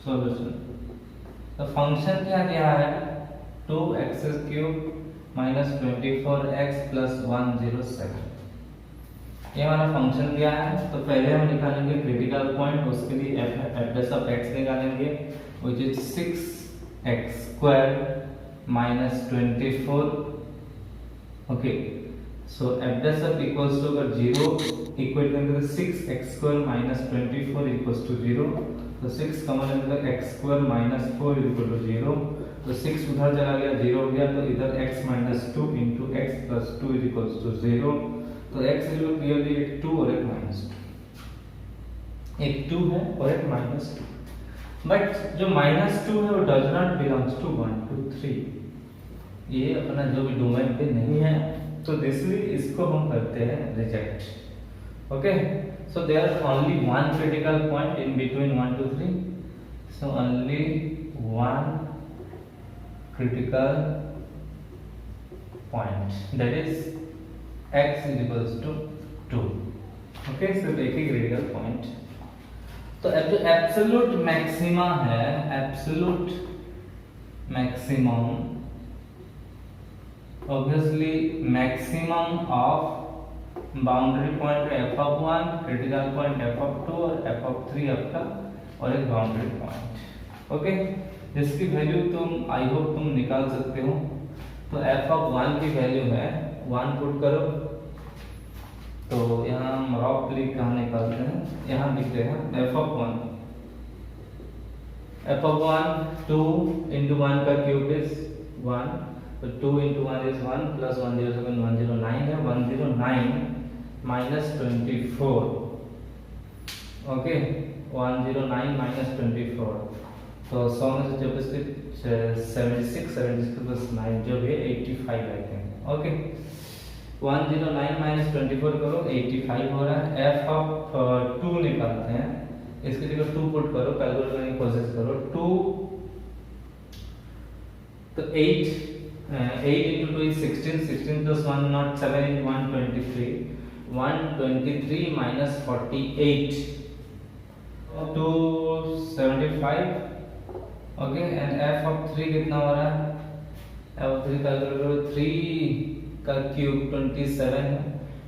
solution. तो function क्या दिया है, 2x³ - 24x + 107, ये हमारा function दिया है। तो पहले हम निकालेंगे क्रिटिकल पॉइंट, उसके लिए f डैश ऑफ x निकालेंगे which is 6x² - 24। Okay, so f dash of equals to अगर 0 इक्वेट करेंगे तो 6x² - 24 = 0। तो 6 कॉमन लेंगे तो x² - 4 = 0। तो 6 उधर चला गया, 0 हो गया, तो इधर x - 2 * x + 2 = 0। तो x क्लियरली एक 2 और एक -2, एक 2 है और एक -2, बट जो -2 है वो डज नॉट बिलोंग्स टू 1 2 3, ये अपना जो भी डोमेन पे नहीं है, तो इसलिए इसको हम करते हैं reject. Okay, so there are only one critical point in between 1 2 3, so only one critical point, that is x = 2। Okay, सिर्फ एक ही क्रिटिकल पॉइंट। तो जो एब्सोल्यूट मैक्सिमा है, absolute maximum obviously maximum of boundary point f of 1, critical point f of 2 और f of 3 आपका और एक boundary point। ओके, जिसकी वैल्यू तुम आई होप तुम निकाल सकते हो। तो f of 1 की वैल्यू है 1 पुट करो, तो यहाँ हम रफली कहाँ निकालते हैं, यहाँ लिखते हैं f of 1, f of 1 2 into 1 का क्यूब इज 1, तो 2 into 1 is 1 plus 107 109 है, 109 minus 24। ओके, 109 minus 24, तो 100 में से जब इसके 76 प्लस 9 जो भी है 85 रहते हैं। ओके 109 माइनस 24 करो 85 हो रहा है। एफ ऑफ 2 निकालते हैं, इसकी जगह 2 पुट करो, कैलकुलेट करने की कोशिश करो। 2 तो 8 into 2 is 16, 16 plus 1 not 7 into 123, 123 minus 48 to 75। Okay and f of 3 कितना हो रहा है? f of 3 कैलकुलेट करो, 3 का क्यूब 27 है,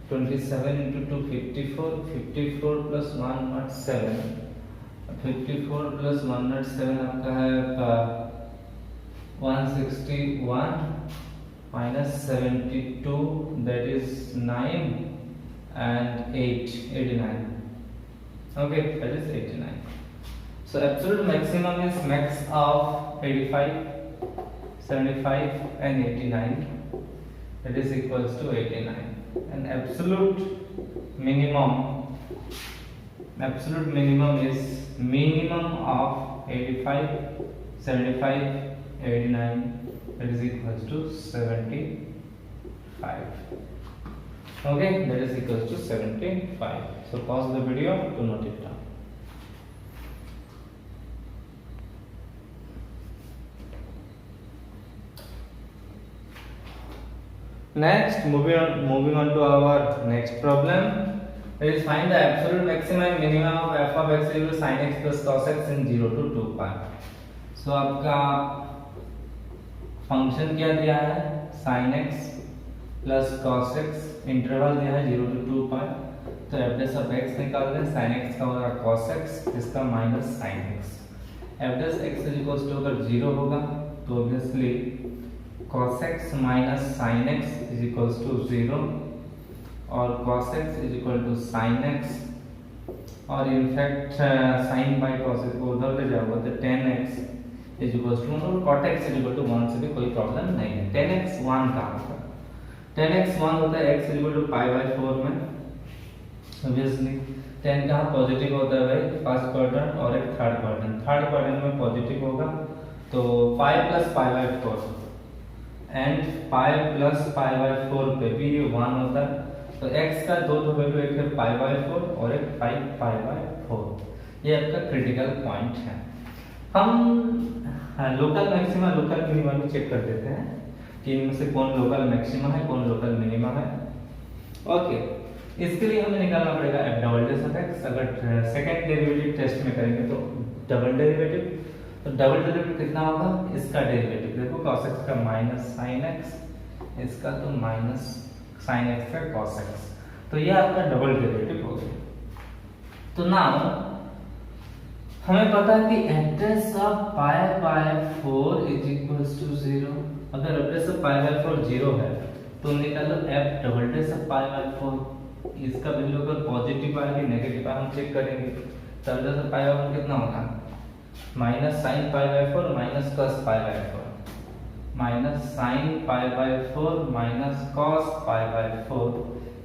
27 into 2 54, 54 plus 107, 54 plus 107 आपका है 161 minus 72 that is 9 and 8 89। okay that is 89। so absolute maximum is max of 85 75 and 89 that is equals to 89 and absolute minimum is minimum of 85 75 89 that is equals to 75। okay that is equals to 75। so pause the video to note it down। next moving on to our next problem, let us find the absolute maximum and minimum of f of x equal to sin x plus cos x in 0 to 2 pi। so आपका function क्या दिया है? sin x plus cos x, interval दिया है 0 to 2 pi। तो f dash of x निकाल दें, sin x का होगा cos x, इसका minus sin x। f dash x is equal to अगर 0 होगा तो obviously cos x minus sin x is equal to 0 और cos x is equal to sin x और in fact sin by cos x को उधर ले जाओगे तो tan x is equal to और cot x is equal to 1 से भी कोई प्रॉब्लम नहीं है। tan x 1 का होगा, tan x 1 होता है x is equal to pi by 4 में। ऑब्वियसली tan कहाँ पॉजिटिव होता है भाई? फर्स्ट क्वाड्रेंट और एक थर्ड क्वाड्रेंट में पॉजिटिव होगा तो 5 plus pi by 4 and 5 plus pi by 4 पे भी ये 1 होता है। तो x का दो वैल्यू, एक है पाई बाय 4 और एक 5 पाई बाय 4। ये आपका क्रिटिकल पॉइंट है। हम लोकल मैक्सिमा लोकल मिनिमा भी चेक कर देते हैं कि इनमें से कौन लोकल मैक्सिमा है कौन लोकल मिनिमा है। ओके इसके लिए हमें निकालना पड़ेगा f double dash of x। अगर सेकंड डेरिवेटिव टेस्ट में करेंगे तो डबल डेरिवेटिव, तो डबल डेरिवेटिव कितना होगा? इसका डेरिवेटिव देखो cos x का माइनस sin x, इसका तो माइनस sin x का cos x। तो ये आपका डबल डेरिवेटिव हो गया। तो नाउ हमें पता है कि f dash of pi by 4 is equals to 0। अगर f dash of pi by 4 0 है तो निकालो f double dash of pi by 4। इसका वैल्यू अगर पॉजिटिव आएगी नेगेटिव हम चेक करेंगे। तो f dash of pi by 4 कितना होगा? Minus sin pi by 4 minus cos pi by 4, minus sin pi by 4 minus cos pi by 4।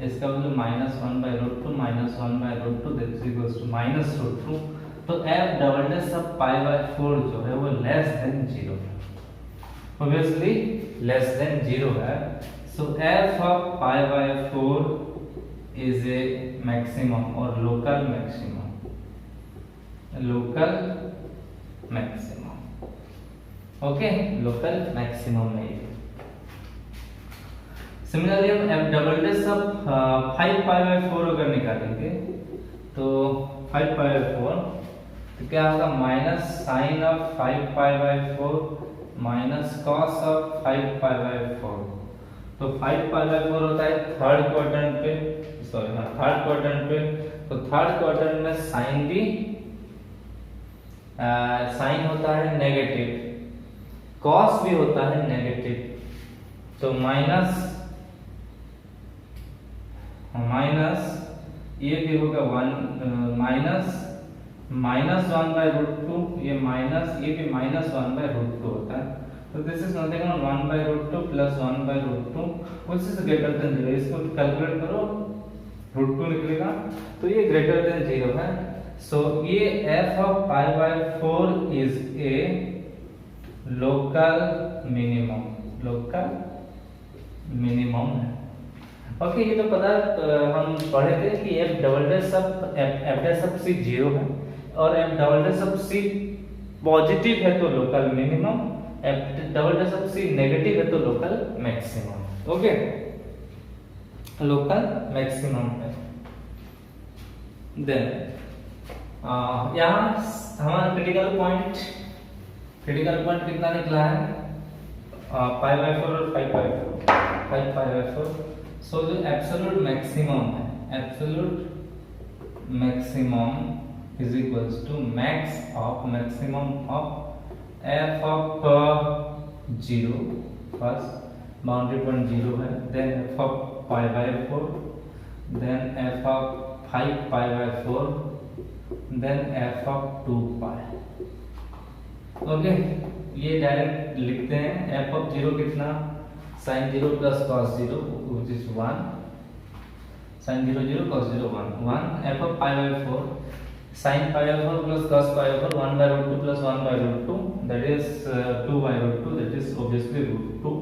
इसका value minus 1 by root 2 minus 1 by root 2 that is equals to minus root 2। तो f double dash of pi by 4 जो है वो less than 0 है, obviously less than 0 है। So f of pi by 4 is a maximum और local maximum okay local maximum में। Similarly हम f double dash of 5 pi by 4 अगर निकालेंगे तो 5 पाई बाय 4 तो क्या होगा? Minus sine of 5 pi by 4 minus cos of 5 pi by 4। तो 5 पाई बाय 4 होता है थर्ड क्वाड्रेंट पे, थर्ड क्वाड्रेंट पे। तो थर्ड क्वाड्रेंट में साइन भी साइन होता है नेगेटिव, कॉस भी होता है नेगेटिव। तो माइनस ये भी होगा 1 माइनस 1 बाय रूट 2, ये भी माइनस 1 बाय रूट 2 होता है। तो this is nothing but 1 by root 2 plus 1 by root 2 which is greater than 0। इसको कैलकुलेट करो रूट 2 निकलेगा तो ये ग्रेटर देन 0 है। सो ये f of pi by 4 is A local minimum है। ओके, ये तो पता हम पढ़े थे कि एफ डबल डैश सब एफ डैश सब सी जीरो है और एफ डबल डैश सब सी पॉजिटिव है तो local minimum, F double dash सब सी नेगेटिव है तो local maximum. Okay, local maximum है। देन यहाँ हमारा क्रिटिकल पॉइंट कितना निकला है? 5/4 और 5/4। सो जो एब्सोल्यूट मैक्सिमम है, absolute maximum is equals to maximum of f of 0, first boundary point 0 है, then f of 5/4, then f of 5/4, then f of 2π। Okay, ये डायरेक्ट लिखते हैं। एफ ऑफ 0 कितना? sin 0 plus cos 0 which is 1, sin 0 0 cos 0 1, f of 5/4 sin 5/4 plus cos 5/4 1/√2 plus 1/√2 that is 2/√2, that is obviously √2।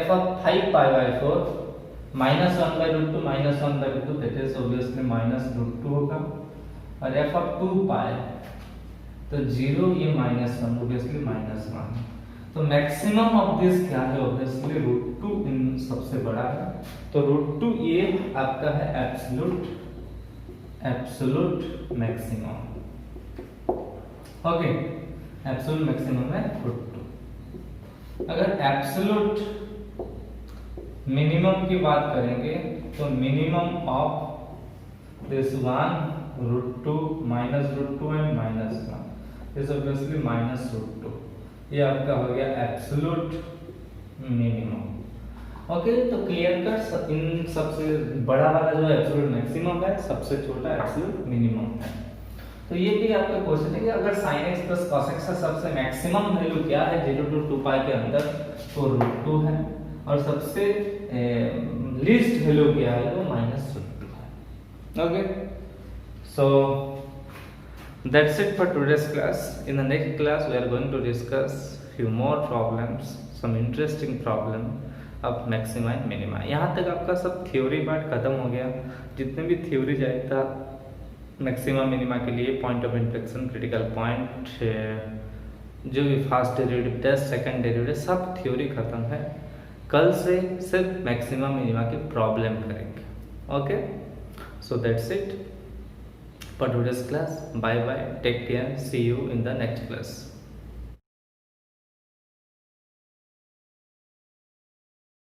f of 5/4 minus 1/√2 minus 1/2 that is obviously minus √2 होगा। और f of 2π तो 0 ये -1 obviously -1। तो maximum of this क्या है? Obviously √2 इन सबसे बड़ा है, तो √2 ये आपका है absolute maximum. Okay, absolute maximum है √2। अगर एब्सोल्यूट मिनिमम की बात करेंगे तो minimum of this 1 √2 minus √2 and -1 is obviously -√2। ये आपका हो गया एब्सोल्यूट मिनिमम। ओके, तो क्लियर कट इन सबसे बड़ा वाला जो एब्सोल्यूट मैक्सिमम है, सबसे छोटा एब्सोल्यूट मिनिमम है। तो ये भी आपका क्वेश्चन है कि अगर sin x plus cos x का सबसे मैक्सिमम वैल्यू क्या है 0 to 2π के अंदर, तो √2 है, और सबसे लीस्ट वैल्यू क्या है वो -√2 है। Okay, so that's it for today's class. In the next class we are going to discuss few more problems, some interesting problem of maxima and minima। यहाँ तक आपका सब थ्योरी पार्ट खत्म हो गया। जितने भी थ्योरी जाए था मैक्सिमा मिनिमा के लिए, point of inflection, critical point, जो भी first derivative test, second derivative, सब थ्योरी खत्म है। कल से सिर्फ मैक्सिमा मिनिमा की प्रॉब्लम करेंगे। Okay, so that's it for today's class. Bye bye, take care, see you in the next class.